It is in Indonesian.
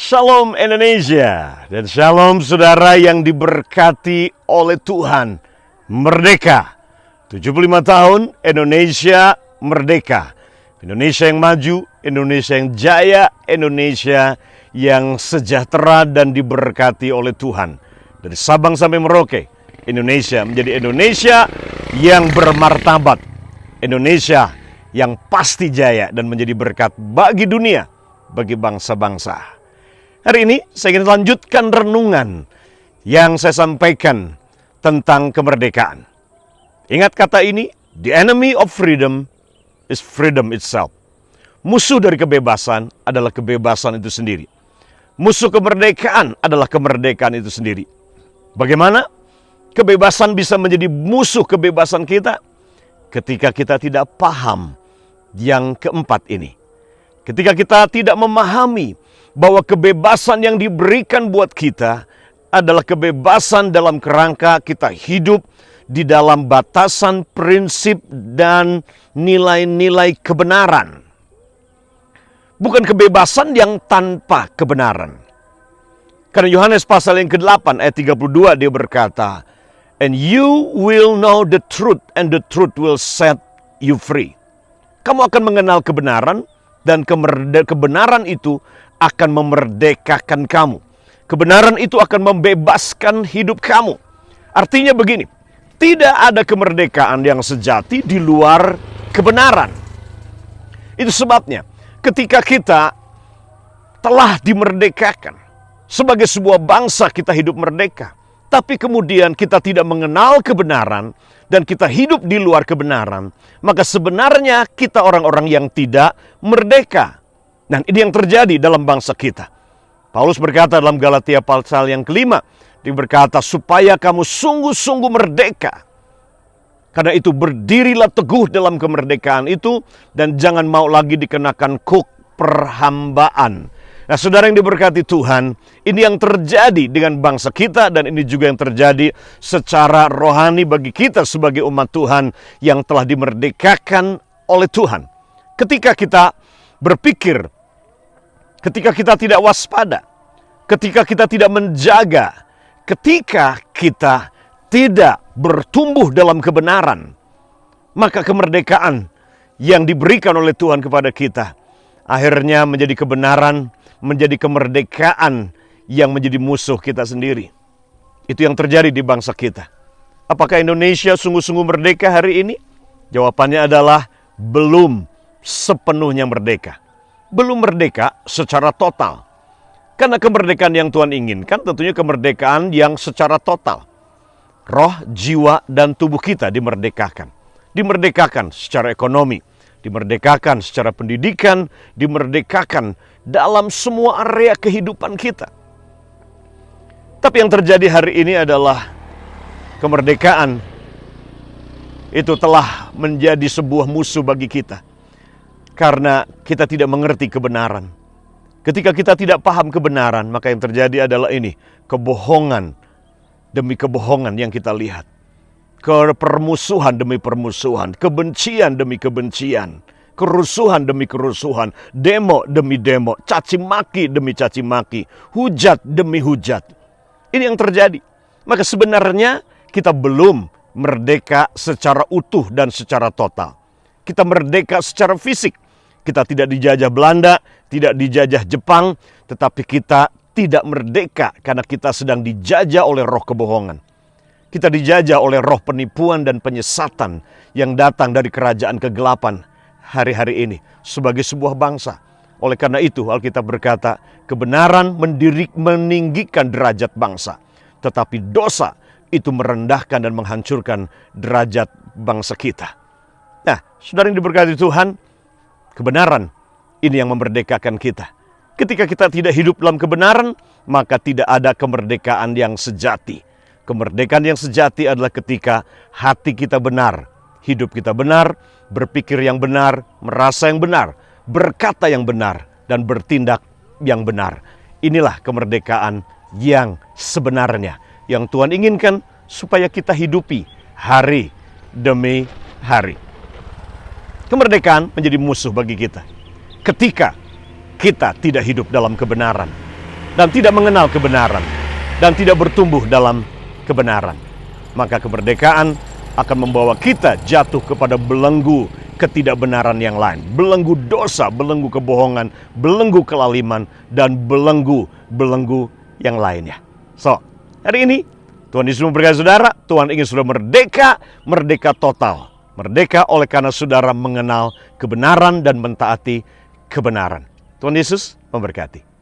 Shalom Indonesia dan shalom saudara yang diberkati oleh Tuhan. Merdeka 75 tahun Indonesia merdeka. Indonesia yang maju, Indonesia yang jaya, Indonesia yang sejahtera dan diberkati oleh Tuhan. Dari Sabang sampai Merauke, Indonesia menjadi Indonesia yang bermartabat, Indonesia yang pasti jaya dan menjadi berkat bagi dunia, bagi bangsa-bangsa. Hari ini saya ingin lanjutkan renungan yang saya sampaikan tentang kemerdekaan. Ingat kata ini, the enemy of freedom is freedom itself. Musuh dari kebebasan adalah kebebasan itu sendiri. Musuh kemerdekaan adalah kemerdekaan itu sendiri. Bagaimana kebebasan bisa menjadi musuh kebebasan kita? Ketika kita tidak paham yang keempat ini. Ketika kita tidak memahami bahwa kebebasan yang diberikan buat kita adalah kebebasan dalam kerangka kita hidup di dalam batasan prinsip dan nilai-nilai kebenaran. Bukan kebebasan yang tanpa kebenaran. Karena Yohanes pasal yang ke-8 ayat 32 dia berkata, "And you will know the truth and the truth will set you free." Kamu akan mengenal kebenaran dan kebenaran itu akan memerdekakan kamu. Kebenaran itu akan membebaskan hidup kamu. Artinya begini, tidak ada kemerdekaan yang sejati di luar kebenaran. Itu sebabnya ketika kita telah dimerdekakan, sebagai sebuah bangsa kita hidup merdeka, tapi kemudian kita tidak mengenal kebenaran dan kita hidup di luar kebenaran, maka sebenarnya kita orang-orang yang tidak merdeka. Dan ini yang terjadi dalam bangsa kita. Paulus berkata dalam Galatia pasal yang ke-5, dia berkata, supaya kamu sungguh-sungguh merdeka. Karena itu berdirilah teguh dalam kemerdekaan itu dan jangan mau lagi dikenakan kuk perhambaan. Nah, saudara yang diberkati Tuhan, ini yang terjadi dengan bangsa kita dan ini juga yang terjadi secara rohani bagi kita sebagai umat Tuhan yang telah dimerdekakan oleh Tuhan. Ketika kita berpikir, ketika kita tidak waspada, ketika kita tidak menjaga, ketika kita tidak bertumbuh dalam kebenaran, maka kemerdekaan yang diberikan oleh Tuhan kepada kita akhirnya menjadi kebenaran, menjadi kemerdekaan yang menjadi musuh kita sendiri. Itu yang terjadi di bangsa kita. Apakah Indonesia sungguh-sungguh merdeka hari ini? Jawabannya adalah belum sepenuhnya merdeka. Belum merdeka secara total. Karena kemerdekaan yang Tuhan inginkan tentunya kemerdekaan yang secara total. Roh, jiwa, dan tubuh kita dimerdekakan. Dimerdekakan secara ekonomi, dimerdekakan secara pendidikan, dimerdekakan dalam semua area kehidupan kita. Tapi yang terjadi hari ini adalah kemerdekaan itu telah menjadi sebuah musuh bagi kita. Karena kita tidak mengerti kebenaran. Ketika kita tidak paham kebenaran, maka yang terjadi adalah ini, kebohongan demi kebohongan yang kita lihat. Permusuhan demi permusuhan, kebencian demi kebencian, kerusuhan demi kerusuhan, demo demi demo, caci maki demi caci maki, hujat demi hujat. Ini yang terjadi. Maka sebenarnya kita belum merdeka secara utuh dan secara total. Kita merdeka secara fisik. Kita tidak dijajah Belanda, tidak dijajah Jepang, tetapi kita tidak merdeka karena kita sedang dijajah oleh roh kebohongan. Kita dijajah oleh roh penipuan dan penyesatan yang datang dari kerajaan kegelapan hari-hari ini sebagai sebuah bangsa. Oleh karena itu Alkitab berkata, kebenaran meninggikan derajat bangsa, tetapi dosa itu merendahkan dan menghancurkan derajat bangsa kita. Nah, saudara yang diberkati Tuhan, kebenaran ini yang memerdekakan kita. Ketika kita tidak hidup dalam kebenaran, maka tidak ada kemerdekaan yang sejati. Kemerdekaan yang sejati adalah ketika hati kita benar, hidup kita benar, berpikir yang benar, merasa yang benar, berkata yang benar, dan bertindak yang benar. Inilah kemerdekaan yang sebenarnya, yang Tuhan inginkan supaya kita hidupi hari demi hari. Kemerdekaan menjadi musuh bagi kita ketika kita tidak hidup dalam kebenaran. dan tidak mengenal kebenaran dan tidak bertumbuh dalam kebenaran, maka kemerdekaan akan membawa kita jatuh kepada belenggu ketidakbenaran yang lain, belenggu dosa, belenggu kebohongan, belenggu kelaliman, dan belenggu yang lainnya. So, hari ini Tuhan Yesus memberkati saudara. Tuhan ingin saudara merdeka, merdeka total. Merdeka oleh karena saudara mengenal kebenaran dan mentaati kebenaran. Tuhan Yesus memberkati.